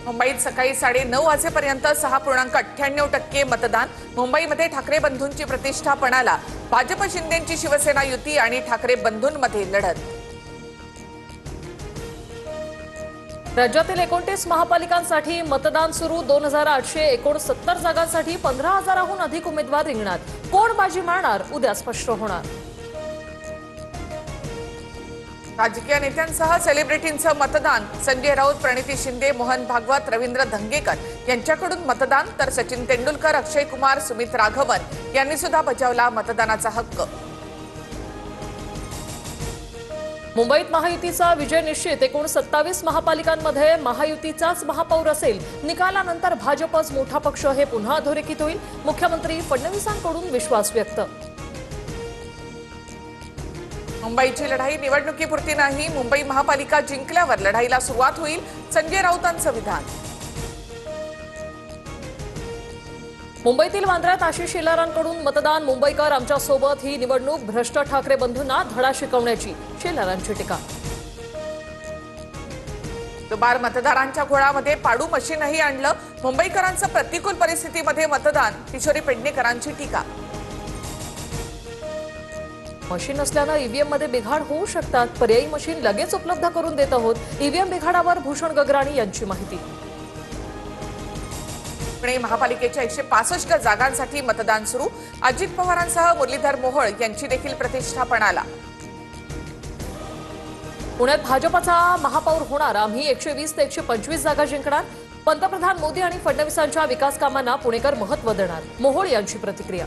मुंबईत सकाळी 9:30 वाजेपर्यंत 6.98% मतदान। मुंबईमध्ये ठाकरे बंधूंची प्रतिष्ठा पणाला। भाजप शिंदेची शिवसेना युती आणि ठाकरे बंधूंमध्ये लढत। राज्यातील 29 महापालिकांसाठी मतदान सुरू। 2869 जागांसाठी 15,000हून अधिक उमेदवार रिंगणात। कोण बाजी मारणार उद्या स्पष्ट होणार। राजकीय नेत्यांसह सेलिब्रिटींचं मतदान। संजय राऊत, प्रणिती शिंदे, मोहन भागवत, रवींद्र धंगेकर यांच्याकडून मतदान। तर सचिन तेंडुलकर, अक्षय कुमार, सुमित राघवन यांनी सुद्धा बजावला मतदानाचा हक्क। मुंबईत महायुतीचा विजय निश्चित। 27 महापालिकांमध्ये महायुतीचाच महापौर असेल। निकालानंतर भाजपच मोठा पक्ष हे पुन्हा अधोरेखित होईल। मुख्यमंत्री फडणवीसांकडून विश्वास व्यक्त। मुंबईची लढाई निवडणुकीपुरती नाही, मुंबई महापालिका जिंकल्यावर लढाईला सुरुवात होईल, संजय राऊतांचं विधान। मुंबईतील वांद्र्यात आशिष शेलारांकडून मतदान। मुंबईकर आमच्या सोबत, ही निवडणूक भ्रष्ट ठाकरे बंधूंना धडा शिकवण्याची, शेलारांची टीका। दुबार मतदारांच्या घोळामध्ये पाडू मशीनही आणलं। मुंबईकरांचं प्रतिकूल परिस्थितीमध्ये मतदान, किशोरी पेडणेकरांची टीका। मशीन असल्यानं ईव्हीएम मध्ये बिघाड होऊ शकतात। पर्यायी मशीन लगेच उपलब्ध करून देत आहोत। ईव्हीएम बिघाडावर भूषण गगराणी यांची माहिती। पुणे महापालिकेच्या 165 जागांसाठी मतदान सुरू। अजित पवारांसह मुरलीधर मोहोळ यांची देखील प्रतिष्ठा पणाला। पुण्यात भाजपचा महापौर होणार। आम्ही 120 ते 125 जागा जिंकणार। पंतप्रधान मोदी आणि फडणवीसांच्या विकास कामांना पुणेकर महत्त्व देणार, मोहोळ यांची प्रतिक्रिया।